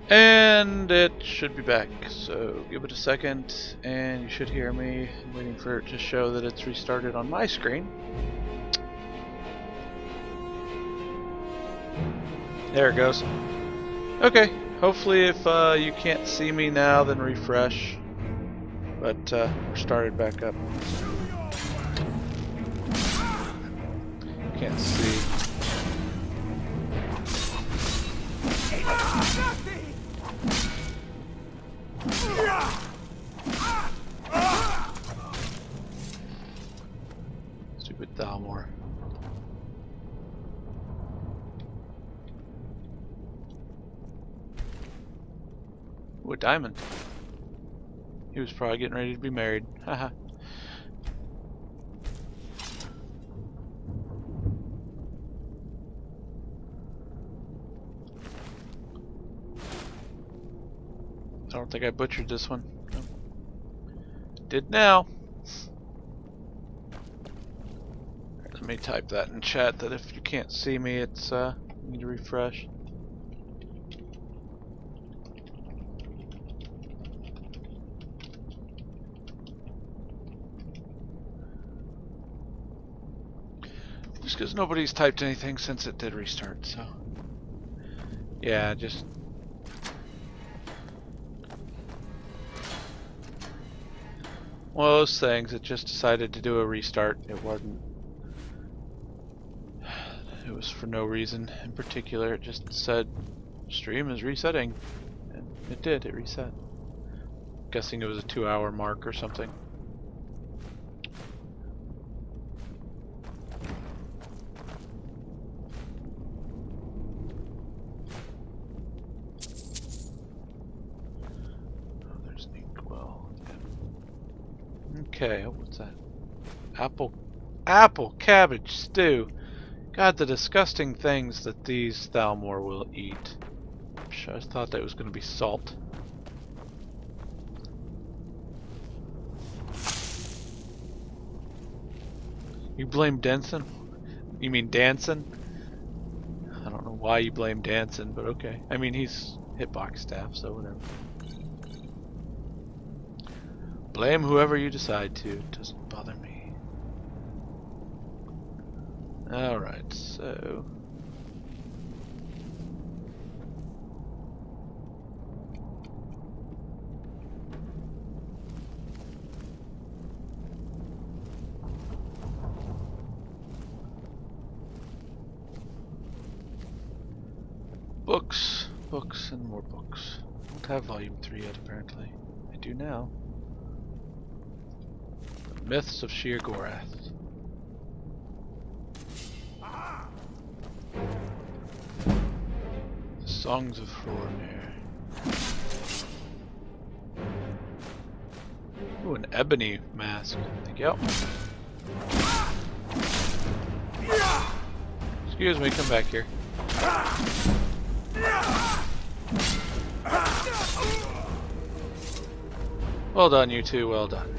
And it should be back, so give it a second and you should hear me. I'm waiting for it to show that it's restarted on my screen. There it goes. Okay, hopefully if you can't see me now, then refresh. But we're started back up. Can't see. Stupid Thalmor. Ooh, a diamond. He was probably getting ready to be married. Haha. I don't think I butchered this one. No. Did now. Let me type that in chat that if you can't see me, it's you need to refresh. Just because nobody's typed anything since it did restart, so yeah, just one of those things. It just decided to do a restart. It wasn't. It was for no reason in particular. It just said stream is resetting, and it did. It reset. Guessing it was a 2-hour mark or something. Oh, there's an inkwell. Okay, what's that? Apple cabbage stew. God, the disgusting things that these Thalmor will eat. I thought that was going to be salt. You blame Denson? You mean Danson? I don't know why you blame Danson, but okay. I mean, he's hitbox staff, so whatever. Blame whoever you decide to. It doesn't bother me. Alright, so... Books, and more books. I don't have volume 3 yet, apparently. I do now. The Myths of Sheer Gorath. The Songs of Erannor. Ooh, an ebony mask. Thank you. Excuse me, come back here. Well done, you two, well done.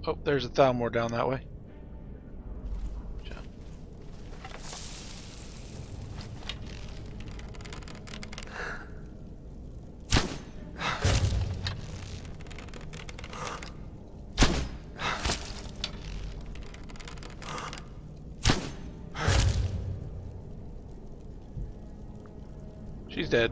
Oh, there's a Thalmor down that way. Good job. She's dead.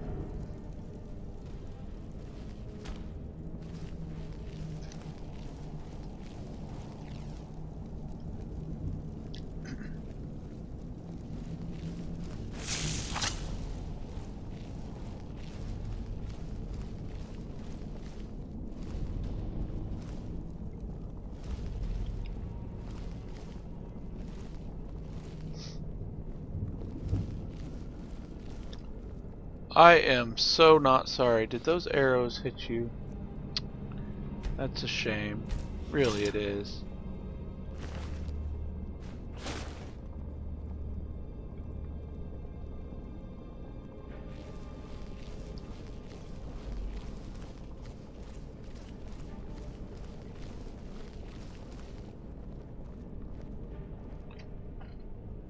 I am so not sorry. Did those arrows hit you? That's a shame. Really, it is.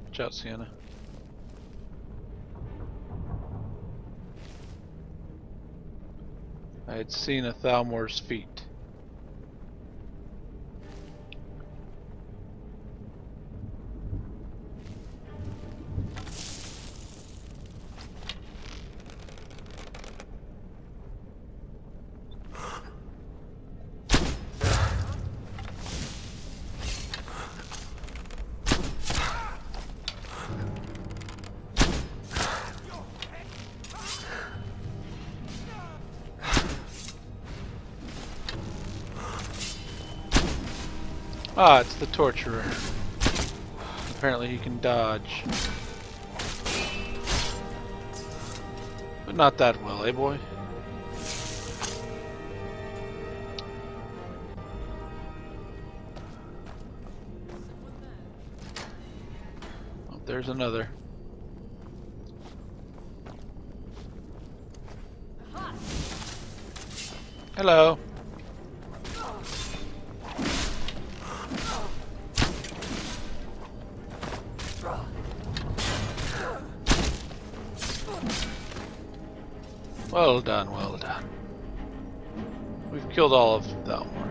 Watch out, Sienna. I had seen a Thalmor's feet. Ah, it's the torturer. Apparently he can dodge. But not that well, eh boy? Oh, there's another. Hello. Well done, well done. We've killed all of Thalmor.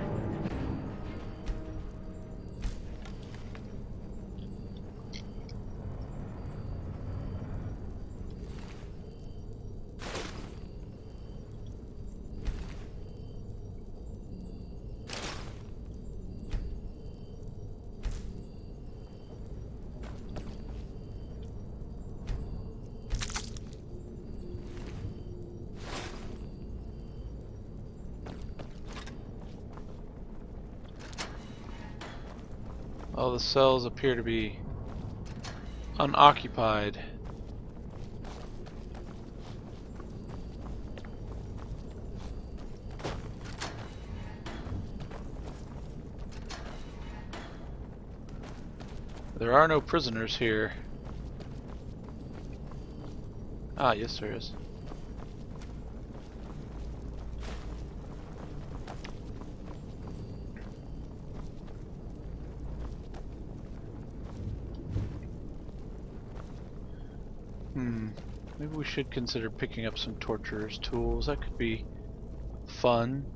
All the cells appear to be unoccupied. There are no prisoners here. Ah, yes there is. Maybe we should consider picking up some torturer's tools. That could be fun.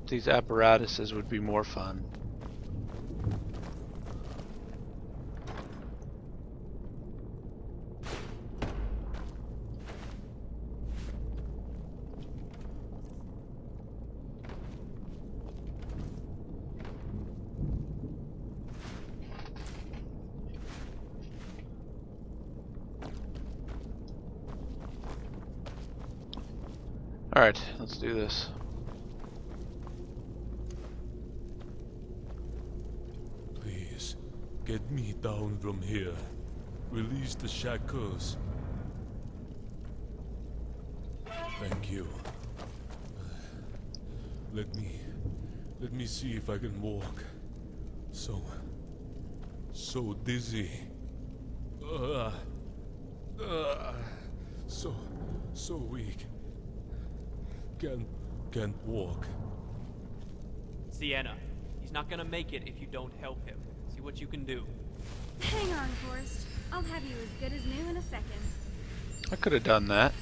These apparatuses would be more fun. Alright, let's do this. Please, get me down from here. Release the shackles. Thank you. Let me see if I can walk. So dizzy. So weak. Can't walk. Sienna, he's not gonna make it if you don't help him. See what you can do. Hang on, Forrest. I'll have you as good as new in a second. I could have done that.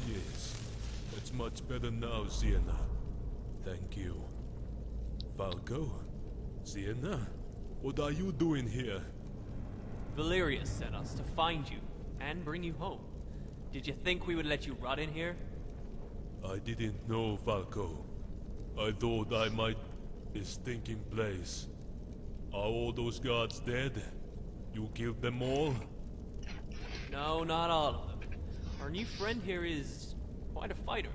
Yes, that's much better now, Sienna. Thank you. Falco? Sienna? What are you doing here? Valerius sent us to find you and bring you home. Did you think we would let you rot in here? I didn't know, Falco. I thought I might be a stinking place. Are all those guards dead? You killed them all? No, not all of them. Our new friend here is quite a fighter.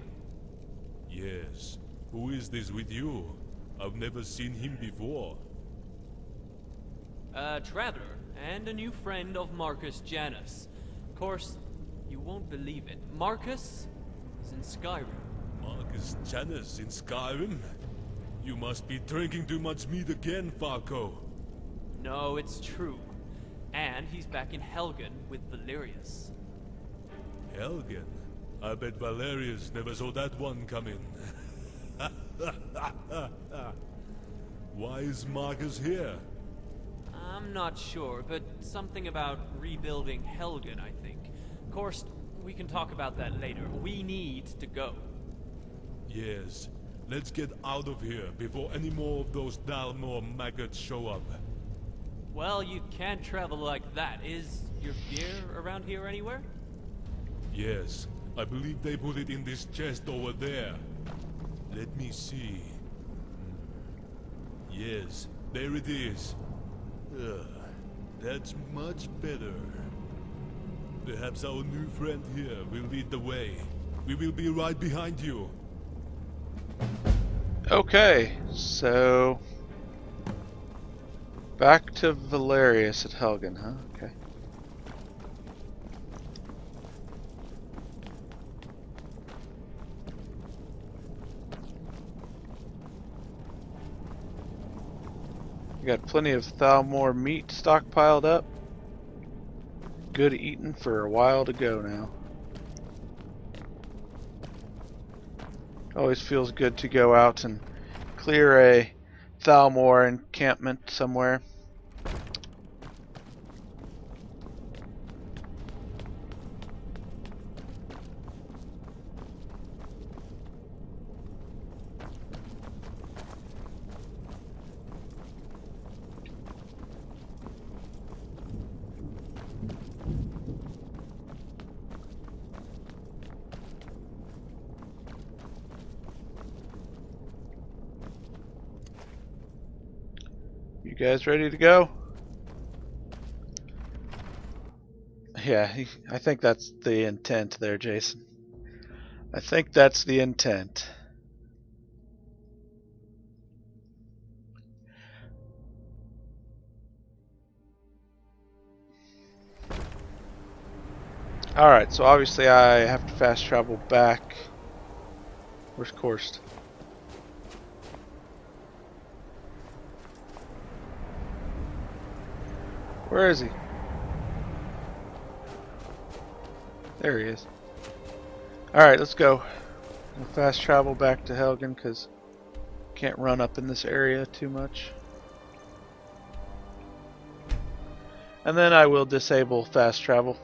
Yes. Who is this with you? I've never seen him before. A traveler and a new friend of Marcus Janus. Of course, You won't believe it. Marcus is in Skyrim. Marcus Janus in Skyrim? You must be drinking too much meat again, Falco. No, it's true. And he's back in Helgen with Valerius. Helgen? I bet Valerius never saw that one coming. Why is Marcus here? I'm not sure, but something about rebuilding Helgen, I think. Of course, we can talk about that later. We need to go. Yes, let's get out of here before any more of those Dalmor maggots show up. Well, you can't travel like that. Is your gear around here anywhere? Yes, I believe they put it in this chest over there. Let me see. Yes, there it is. That's much better. Perhaps our new friend here will lead the way. We will be right behind you. Okay, so back to Valerius at Helgen, huh? Okay. We got plenty of Thalmor meat stockpiled up. Good eating for a while to go now. Always feels good to go out and clear a Thalmor encampment somewhere. You guys ready to go? Yeah, I think that's the intent there, Jason. I think that's the intent. Alright, so obviously I have to fast travel back. Where's Korst? Where is he? There he is. Alright, let's go. We'll fast travel back to Helgen because can't run up in this area too much. And then I will disable fast travel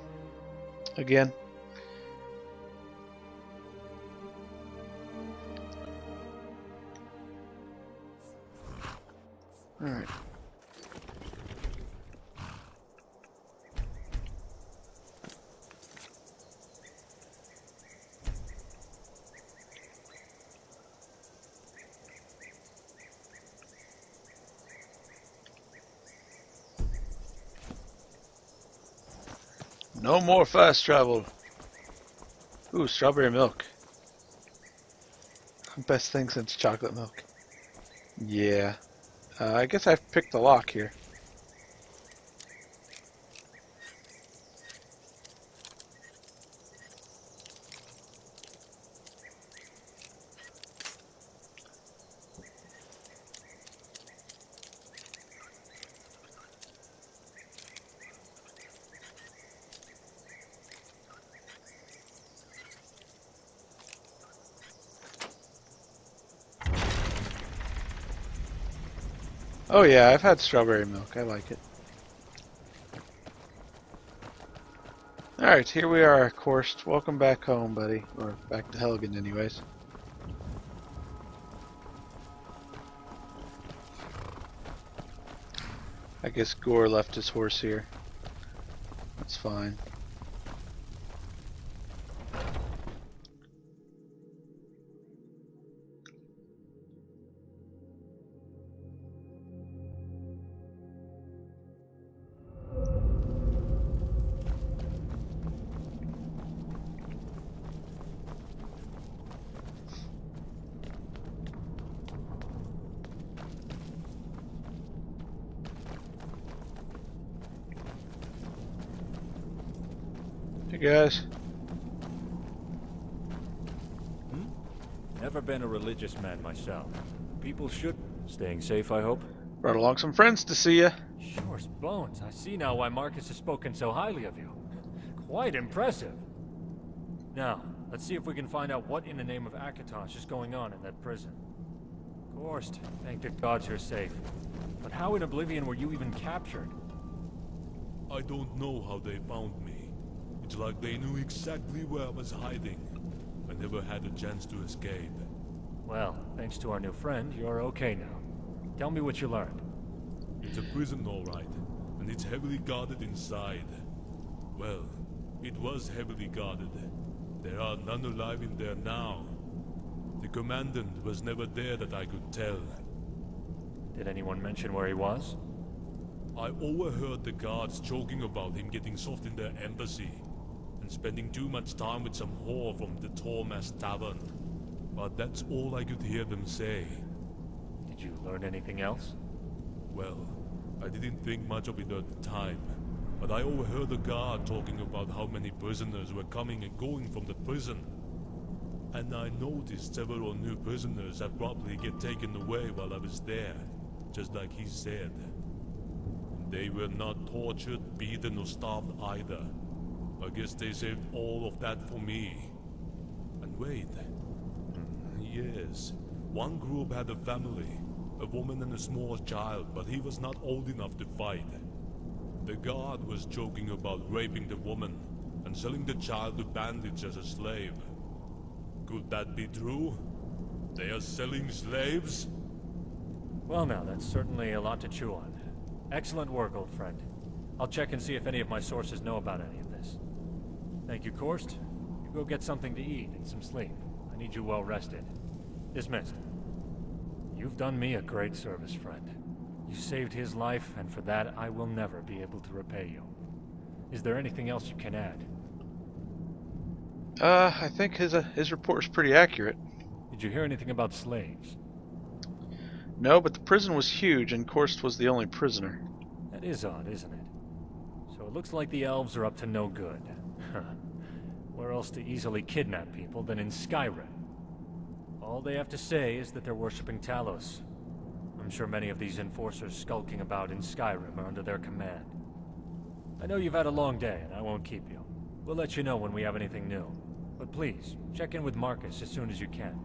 again. Alright. No more fast travel. Ooh, strawberry milk. Best thing since chocolate milk. Yeah. I guess I've picked the lock here. Oh yeah, I've had strawberry milk. I like it. Alright, here we are, Korst. Welcome back home, buddy. Or back to Helgen, anyways. I guess Gore left his horse here. That's fine. Hey guys. Never been a religious man myself. People should... Staying safe, I hope? Brought along some friends to see you. Sure as bones. I see now why Marcus has spoken so highly of you. Quite impressive. Now, let's see if we can find out what in the name of Akatosh is going on in that prison. Gorst, thank the gods you're safe. But how in Oblivion were you even captured? I don't know how they found me. It's like they knew exactly where I was hiding. I never had a chance to escape. Well, thanks to our new friend, you're okay now. Tell me what you learned. It's a prison, all right, and it's heavily guarded inside. Well, it was heavily guarded. There are none alive in there now. The commandant was never there that I could tell. Did anyone mention where he was? I overheard the guards joking about him getting soft in their embassy, and spending too much time with some whore from the Tormas Tavern. But that's all I could hear them say. Did you learn anything else? Well, I didn't think much of it at the time, but I overheard a guard talking about how many prisoners were coming and going from the prison. And I noticed several new prisoners abruptly get taken away while I was there, just like he said. They were not tortured, beaten, or starved either. I guess they saved all of that for me. And wait. Yes, one group had a family, a woman and a small child, but he was not old enough to fight. The guard was joking about raping the woman and selling the child to bandits as a slave. Could that be true? They are selling slaves? Well now, that's certainly a lot to chew on. Excellent work, old friend. I'll check and see if any of my sources know about any of this. Thank you, Korst. You go get something to eat and some sleep. I need you well rested. Dismissed. You've done me a great service, friend. You saved his life, and for that I will never be able to repay you. Is there anything else you can add? I think his report is pretty accurate. Did you hear anything about slaves? No, but the prison was huge, and Korst was the only prisoner. That is odd, isn't it? So it looks like the elves are up to no good. Where else to easily kidnap people than in Skyrim? All they have to say is that they're worshipping Talos. I'm sure many of these enforcers skulking about in Skyrim are under their command. I know you've had a long day, and I won't keep you. We'll let you know when we have anything new. But please, check in with Marcus as soon as you can.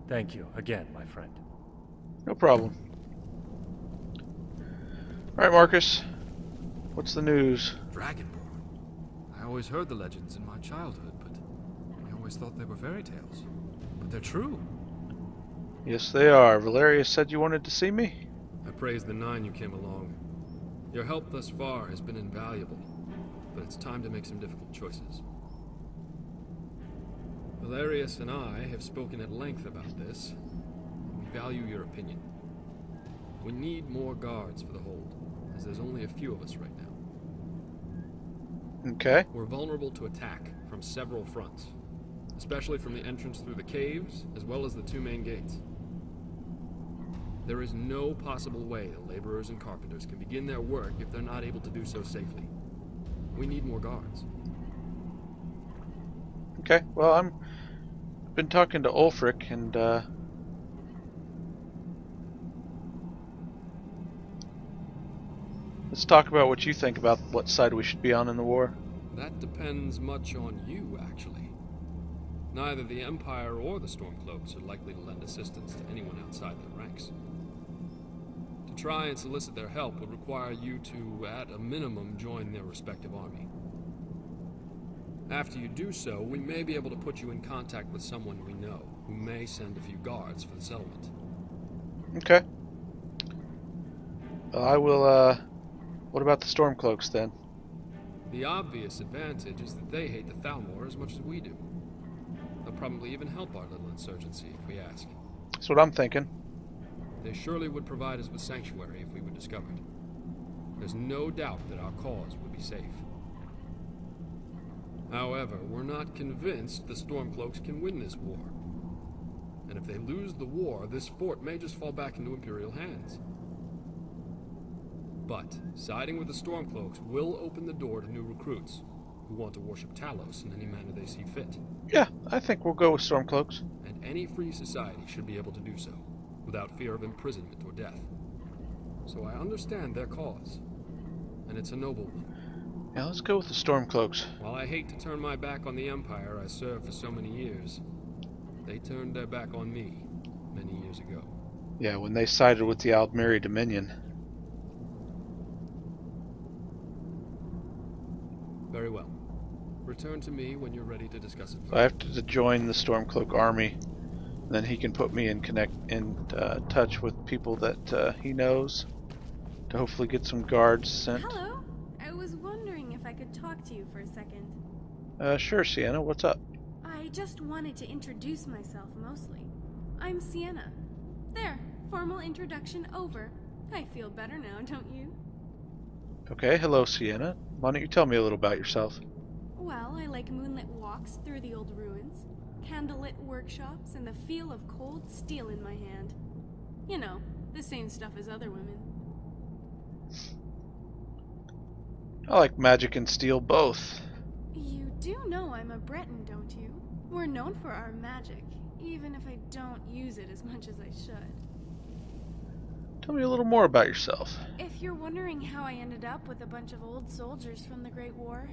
Thank you again, my friend. No problem. Alright, Marcus. What's the news? Dragonborn. I always heard the legends in my childhood, but I always thought they were fairy tales. But they're true. Yes, they are. Valeria said you wanted to see me? I praise the Nine you came along. Your help thus far has been invaluable, but it's time to make some difficult choices. Valerius and I have spoken at length about this. We value your opinion. We need more guards for the hold, as there's only a few of us right now. Okay. We're vulnerable to attack from several fronts, especially from the entrance through the caves, as well as the two main gates. There is no possible way the laborers and carpenters can begin their work if they're not able to do so safely. We need more guards. Okay, well, I've been talking to Ulfric, and let's talk about what you think about what side we should be on in the war. That depends much on you, actually. Neither the Empire or the Stormcloaks are likely to lend assistance to anyone outside their ranks. To try and solicit their help would require you to, at a minimum, join their respective army. After you do so, we may be able to put you in contact with someone we know, who may send a few guards for the settlement. Okay. Well, I will, what about the Stormcloaks, then? The obvious advantage is that they hate the Thalmor as much as we do. They'll probably even help our little insurgency if we ask. That's what I'm thinking. They surely would provide us with sanctuary if we were discovered. There's no doubt that our cause would be safe. However, we're not convinced the Stormcloaks can win this war. And if they lose the war, this fort may just fall back into Imperial hands. But siding with the Stormcloaks will open the door to new recruits, who want to worship Talos in any manner they see fit. Yeah, I think we'll go with Stormcloaks. And any free society should be able to do so, without fear of imprisonment or death. So I understand their cause, and it's a noble one. Yeah, let's go with the Stormcloaks. While I hate to turn my back on the Empire I served for so many years, they turned their back on me many years ago. Yeah, when they sided with the Aldmeri Dominion. Very well. Return to me when you're ready to discuss it. So I have to join the Stormcloak army. Then he can put me in touch with people that he knows to hopefully get some guards sent. Hello. I was wondering if I could talk to you for a second. Sure, Sienna. What's up? I just wanted to introduce myself mostly. I'm Sienna. There, formal introduction over. I feel better now, don't you? Okay, hello, Sienna. Why don't you tell me a little about yourself? Well, I like moonlit walks through the old ruins, candlelit workshops, and the feel of cold steel in my hand. You know, the same stuff as other women. I like magic and steel both. You do know I'm a Breton, don't you? We're known for our magic, even if I don't use it as much as I should. Tell me a little more about yourself. If you're wondering how I ended up with a bunch of old soldiers from the Great War,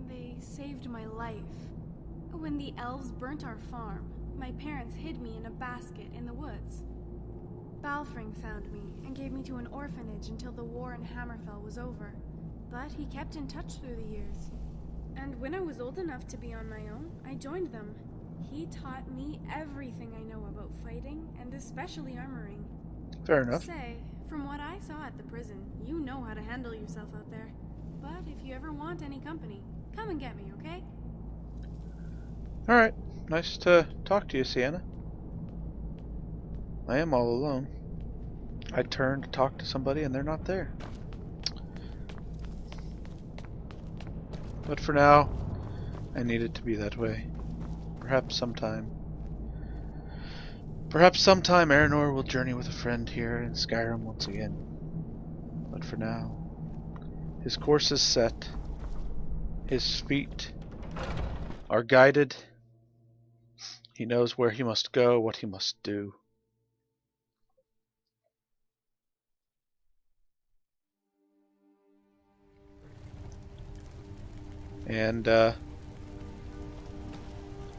they saved my life. When the elves burnt our farm, my parents hid me in a basket in the woods. Balfring found me and gave me to an orphanage until the war in Hammerfell was over, but he kept in touch through the years. And when I was old enough to be on my own, I joined them. He taught me everything I know about fighting, and especially armoring. Fair enough. Say, from what I saw at the prison, you know how to handle yourself out there. But if you ever want any company, come and get me, okay? Alright, nice to talk to you, Sienna. I am all alone. I turn to talk to somebody and they're not there. But for now, I need it to be that way. Perhaps sometime Erannor will journey with a friend here in Skyrim once again. But for now, his course is set. His feet are guided. He knows where he must go, what he must do. And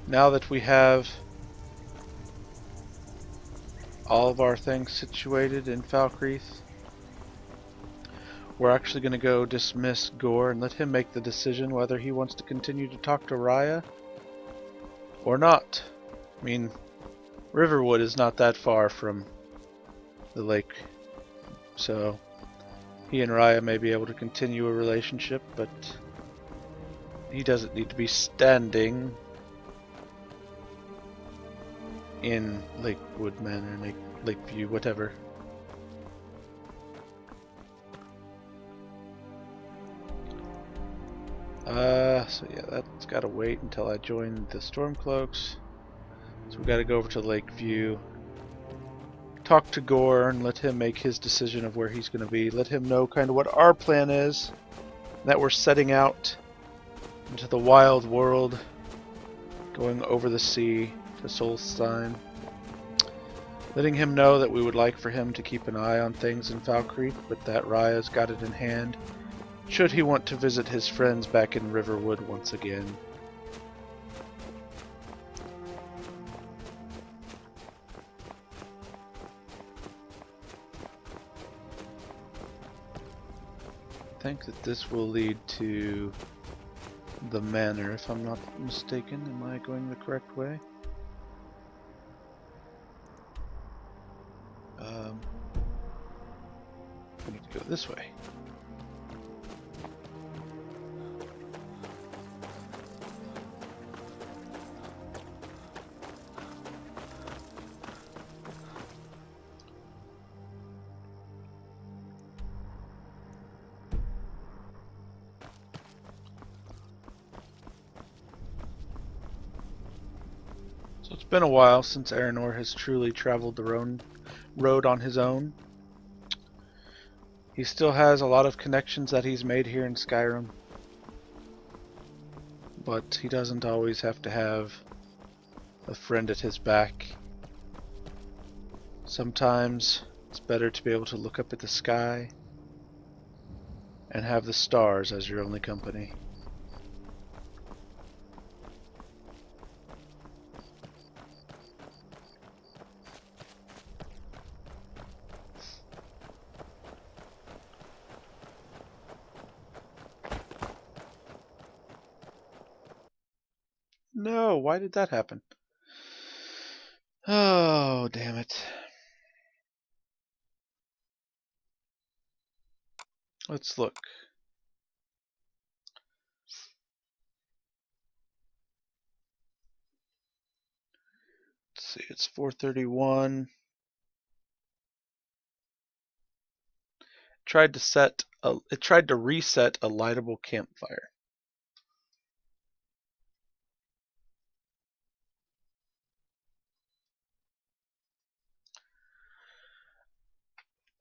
now that we have all of our things situated in Falkreath, we're actually going to go dismiss Gore and let him make the decision whether he wants to continue to talk to Raya or not. I mean, Riverwood is not that far from the lake, so he and Raya may be able to continue a relationship, but he doesn't need to be standing in Lakewood Manor, Lakeview, whatever. So yeah, that's gotta wait until I join the Stormcloaks. So we gotta go over to Lakeview, talk to Gore, and let him make his decision of where he's gonna be. Let him know kind of what our plan is, that we're setting out into the wild world, going over the sea to Solstein. Letting him know that we would like for him to keep an eye on things in Falkreath, but that Raya's got it in hand, should he want to visit his friends back in Riverwood once again. I think that this will lead to the manor, if I'm not mistaken. Am I going the correct way? I need to go this way. So it's been a while since Erannor has truly traveled the road on his own. He still has a lot of connections that he's made here in Skyrim. but he doesn't always have to have a friend at his back. Sometimes it's better to be able to look up at the sky and have the stars as your only company. No, why did that happen? Oh, damn it. Let's look. Let's see, it's 4:31. It tried to reset a lightable campfire.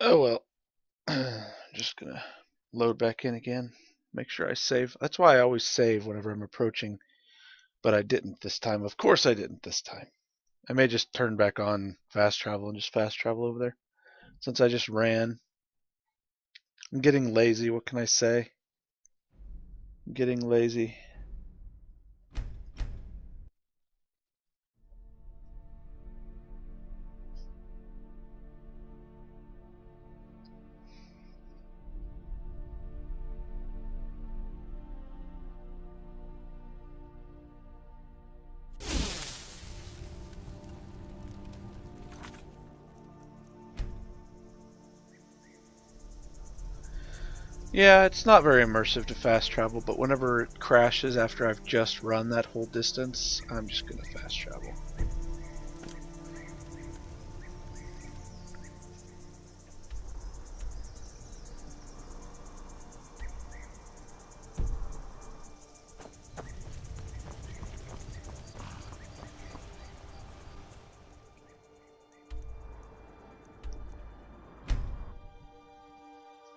Oh well. Just gonna load back in again. Make sure I save. That's why I always save whenever I'm approaching. But I didn't this time. Of course I didn't this time. I may just turn back on fast travel and just fast travel over there. Since I just ran. I'm getting lazy, what can I say? I'm getting lazy. Yeah, it's not very immersive to fast travel, but whenever it crashes after I've just run that whole distance, I'm just gonna fast travel.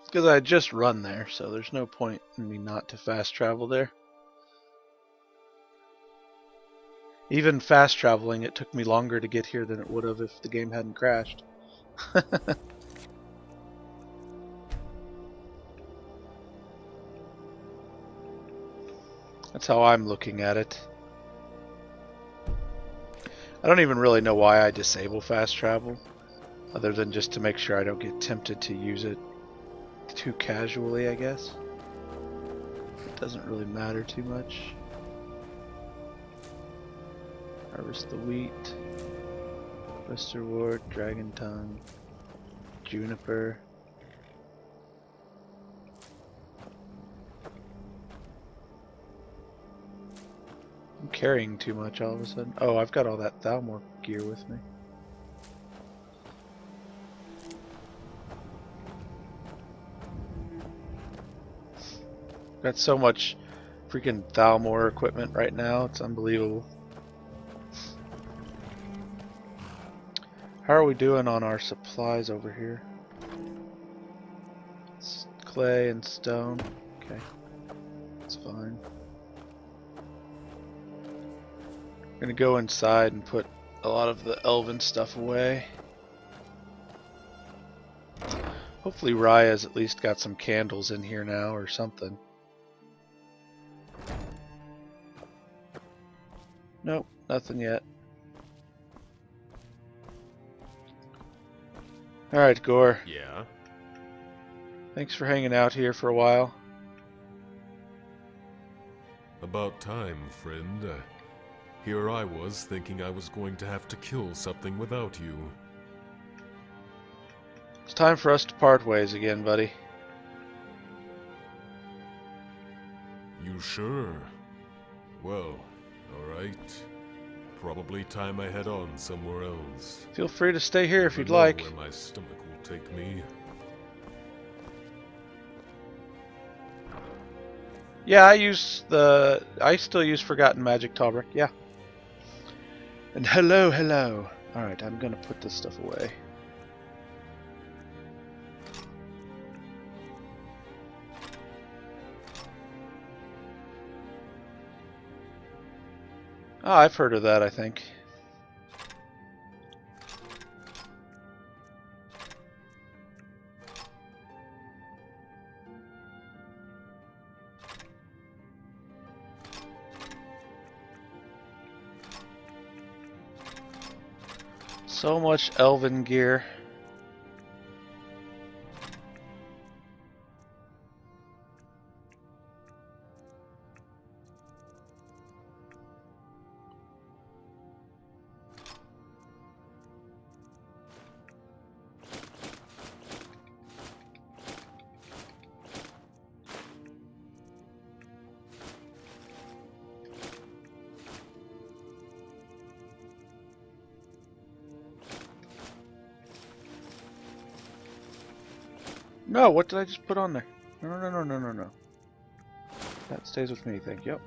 Because I just run there, so there's no point in me not to fast travel there. Even fast traveling, it took me longer to get here than it would have if the game hadn't crashed. That's how I'm looking at it. I don't even really know why I disable fast travel, other than just to make sure I don't get tempted to use it too casually, I guess. It doesn't really matter too much. Harvest the wheat. Westerwort, dragon tongue, juniper. I'm carrying too much all of a sudden. Oh, I've got all that Thalmor gear with me. Got so much freaking Thalmor equipment right now, it's unbelievable. How are we doing on our supplies over here? It's clay and stone. Okay, that's fine. I'm gonna go inside and put a lot of the elven stuff away. Hopefully Raya's at least got some candles in here now or something. Nope, nothing yet. Alright, Gore. Yeah? Thanks for hanging out here for a while. About time, friend. Here I was, thinking I was going to have to kill something without you. It's time for us to part ways again, buddy. You sure? Well, alright. Probably time I head on somewhere else. Feel free to stay here if Never you'd know like. where my stomach will take me. Yeah, I still use Forgotten Magic Talbrick, yeah. And hello. Alright, I'm gonna put this stuff away. Oh, I've heard of that, I think. So much elven gear. No, what did I just put on there? No, no, no, no, no, no. That stays with me, thank you.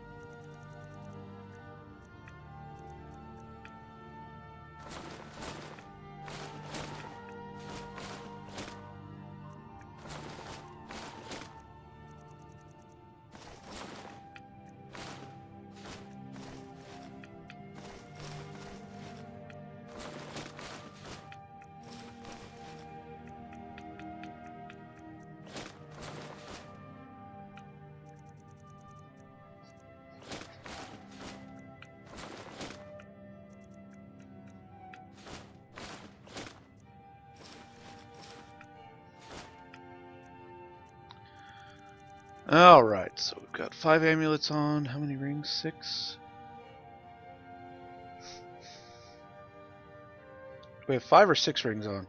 Alright, so we've got 5 amulets on. How many rings? 6? We have 5 or 6 rings on.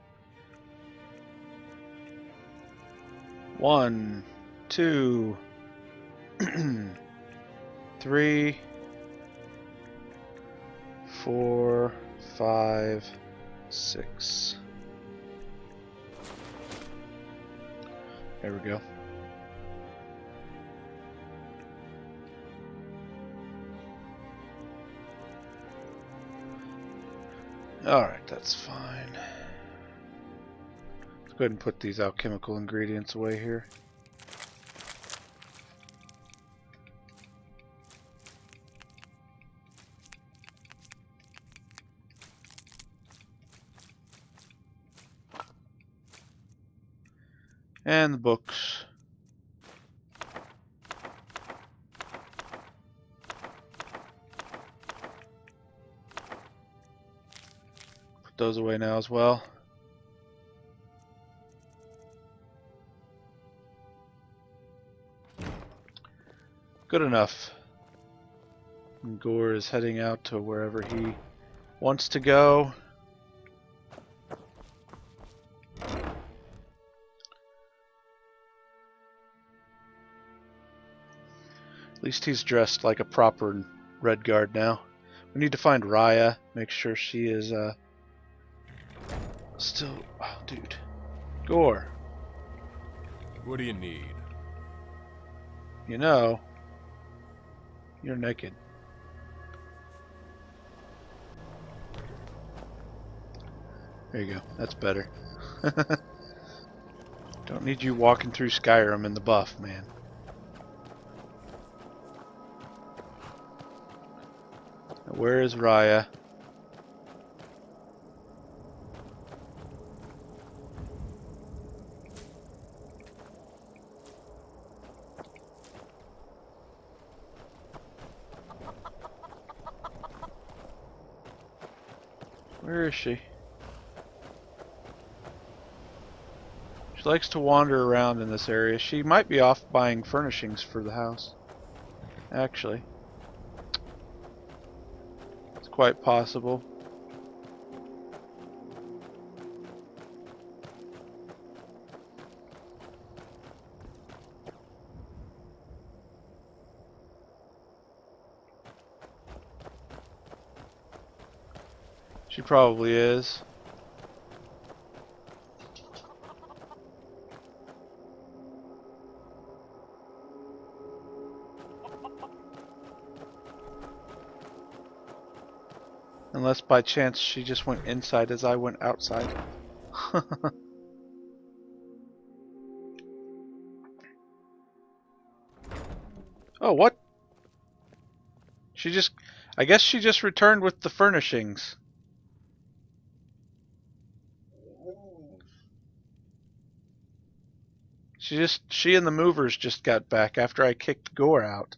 1, 2, 3, 4, 5, 6. There we go. Alright, that's fine. Let's go ahead and put these alchemical ingredients away here. And the books. Put those away now as well. Good enough. And Gore is heading out to wherever he wants to go. At least he's dressed like a proper Red Guard now. We need to find Raya, make sure she is still... Oh, dude. Gore. What do you need? You know, you're naked. There you go. That's better. Don't need you walking through Skyrim in the buff, man. Where is Raya? Where is she? She likes to wander around in this area. She might be off buying furnishings for the house. Actually. It's quite possible. She probably is. Unless by chance she just went inside as I went outside. Oh, what? She just... I guess she just returned with the furnishings. She and the movers just got back after I kicked Gore out.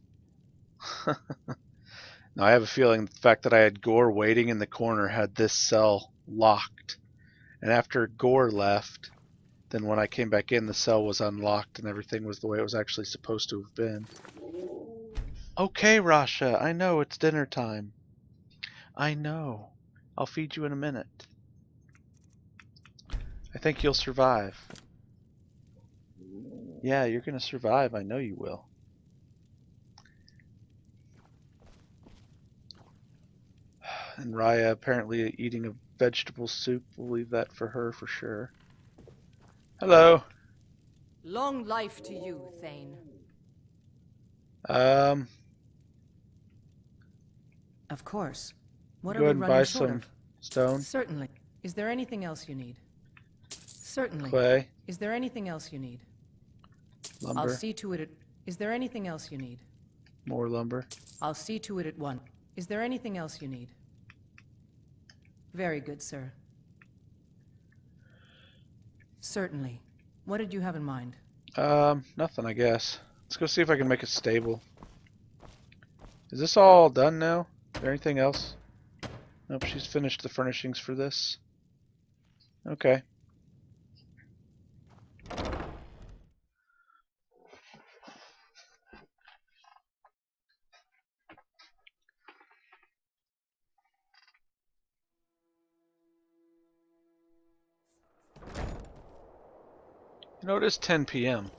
Now I have a feeling the fact that I had Gore waiting in the corner had this cell locked. And after Gore left, then when I came back in, the cell was unlocked and everything was the way it was actually supposed to have been. Okay, Rasha, I know it's dinner time. I know. I'll feed you in a minute. I think you'll survive. Yeah, you're gonna survive. I know you will. And Raya apparently eating a vegetable soup. We'll leave that for her for sure. Hello. Long life to you, Thane. Of course. What Go are we ahead and running buy short some of? stone, Certainly. Is there anything else you need? Certainly. clay, Is there anything else you need? I'll lumber, see to it. Is there anything else you need? more lumber. I'll see to it at once. Is there anything else you need? Very good, sir. Certainly. What did you have in mind? Nothing, I guess. Let's go see if I can make it stable. Is this all done now? Is there anything else? Nope, she's finished the furnishings for this. Okay. You know, it is 10 p.m.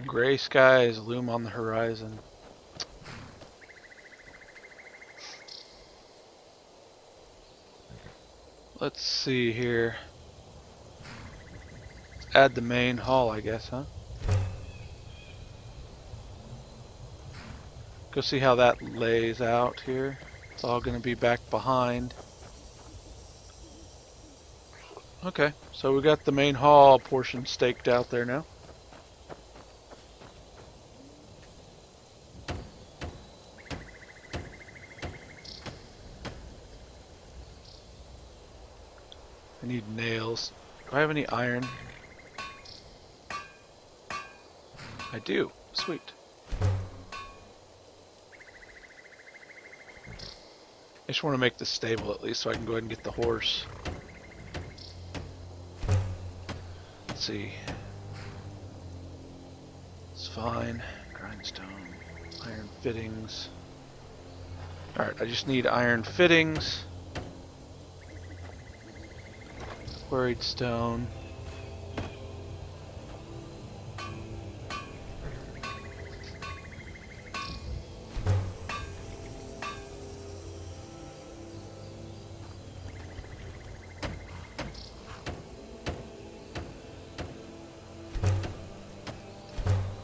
Gray skies loom on the horizon. Let's see here. Add the main hall, I guess, huh? Go see how that lays out here. It's all going to be back behind. Okay, so we got the main hall portion staked out there now. I need nails. Do I have any iron? I do. Sweet. I just want to make this stable at least so I can go ahead and get the horse. Let's see. It's fine. Grindstone. Iron fittings. Alright, I just need iron fittings. Quarried stone.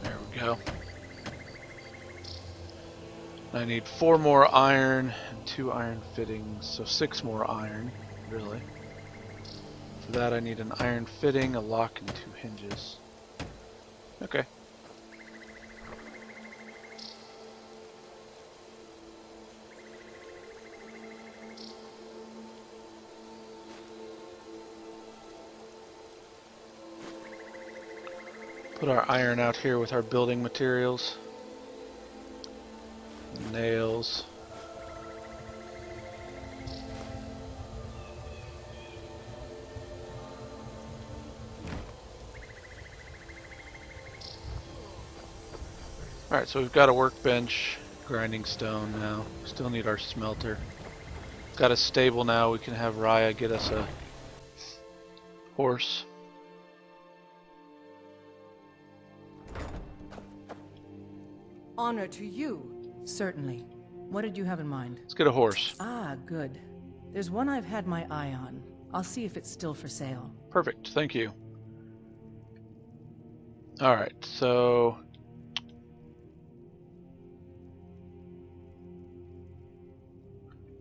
There we go. I need 4 more iron and 2 iron fittings, so 6 more iron, really. For that I need an iron fitting, a lock, and 2 hinges. Okay. Put our iron out here with our building materials. Nails. Alright, so we've got a workbench, grinding stone now. Still need our smelter. Got a stable now, we can have Raya get us a horse. Honor to you. Certainly. What did you have in mind? Let's get a horse. Ah, good. There's one I've had my eye on. I'll see if it's still for sale. Perfect, thank you. Alright, so...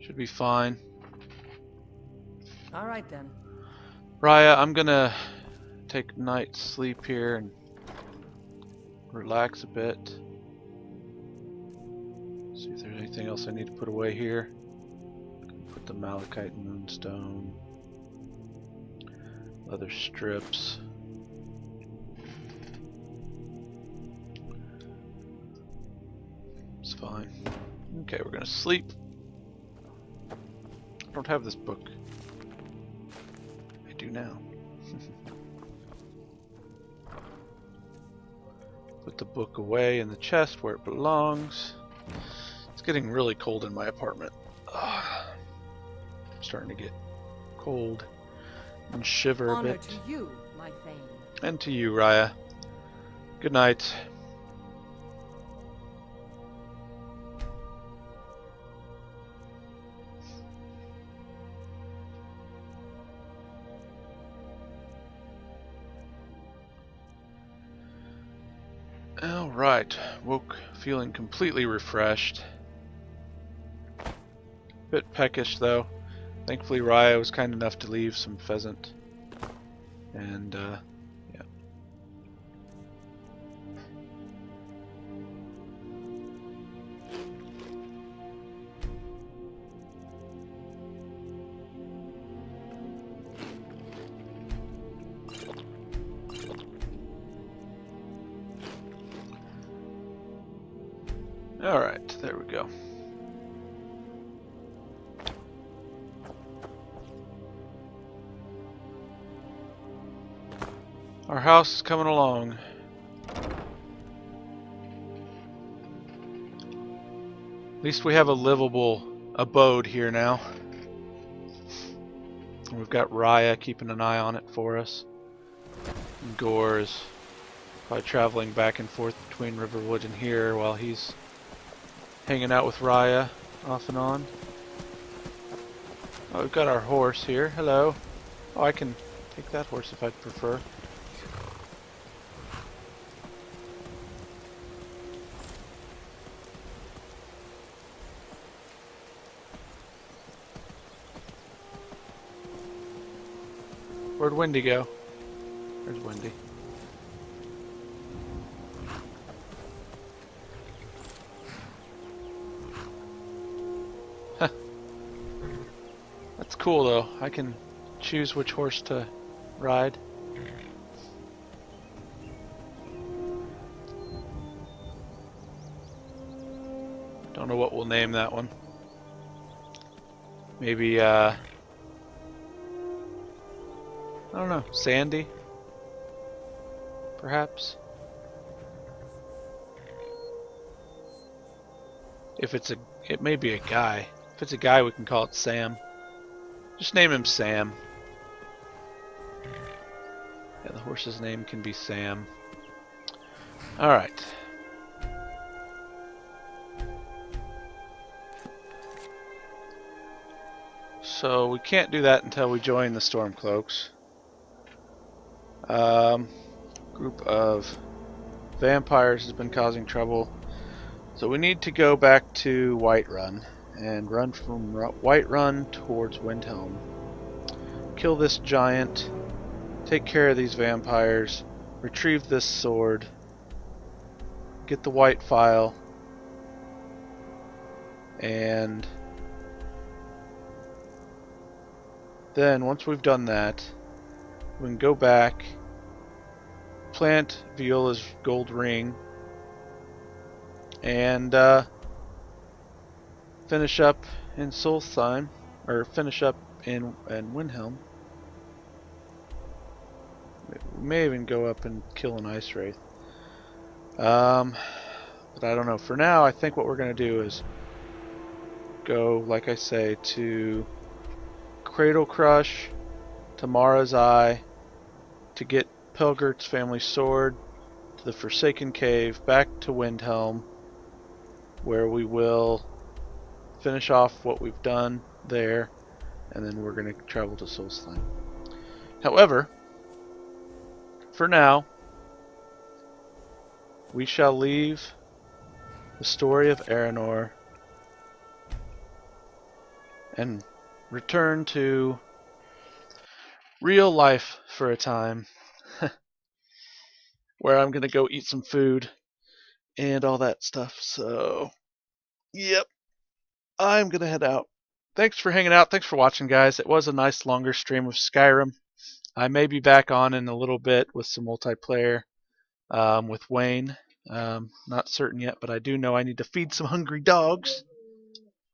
should be fine. All right then. Raya, I'm gonna take night sleep here and relax a bit. See if there's anything anything else I need to put away here. Put the malachite moonstone, leather strips. It's fine. Okay, we're gonna sleep. I don't have this book. I do now. Put the book away in the chest where it belongs. It's getting really cold in my apartment. Ugh. I'm starting to get cold and shiver a Honor bit. to you, my Thane. And to you, Raya. Good night. Alright, woke feeling completely refreshed. Bit peckish though. Thankfully Raya was kind enough to leave some pheasant. And yeah. Alright, there we go. Our house is coming along. At least we have a livable abode here now. And we've got Raya keeping an eye on it for us. And Gore is probably traveling back and forth between Riverwood and here while he's hanging out with Raya off and on. Oh, we've got our horse here. Hello. Oh, I can take that horse if I prefer. Where'd Wendy go? Where's Wendy? Huh. That's cool though. I can choose which horse to ride. Don't know what we'll name that one. Maybe I don't know, Sandy? Perhaps? If it's a, it may be a guy. If it's a guy, we can call it Sam. Just name him Sam. Yeah, the horse's name can be Sam. Alright. So we can't do that until we join the Stormcloaks. Group of vampires has been causing trouble. So we need to go back to Whiterun and run from Whiterun towards Windhelm. Kill this giant, take care of these vampires, retrieve this sword, get the white file, and then once we've done that, we can go back, plant Viola's gold ring, and finish up in Solstheim, or finish up in Windhelm. We may even go up and kill an ice wraith. But I don't know. For now, I think what we're going to do is go, like I say, to Cradle Crush, to Mara's Eye, to get Pelgert's family sword, to the Forsaken Cave, back to Windhelm, where we will finish off what we've done there, and then we're going to travel to Solstheim. However, for now, we shall leave the story of Erannor and return to real life for a time, where I'm gonna go eat some food and all that stuff. So, yep. I'm going to head out. Thanks for hanging out. Thanks for watching, guys. It was a nice longer stream of Skyrim. I may be back on in a little bit with some multiplayer with Wayne. Not certain yet, but I do know I need to feed some hungry dogs,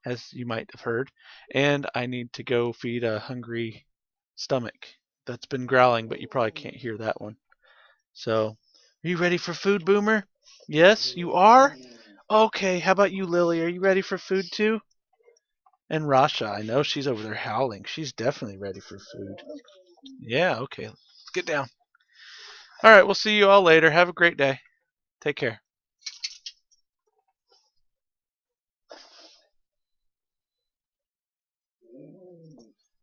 as you might have heard, and I need to go feed a hungry stomach that's been growling, but you probably can't hear that one. So, are you ready for food, Boomer? Yes, you are? Okay, how about you, Lily? Are you ready for food too? And Rasha, I know she's over there howling. She's definitely ready for food. Yeah, okay. Let's get down. Alright, we'll see you all later. Have a great day. Take care.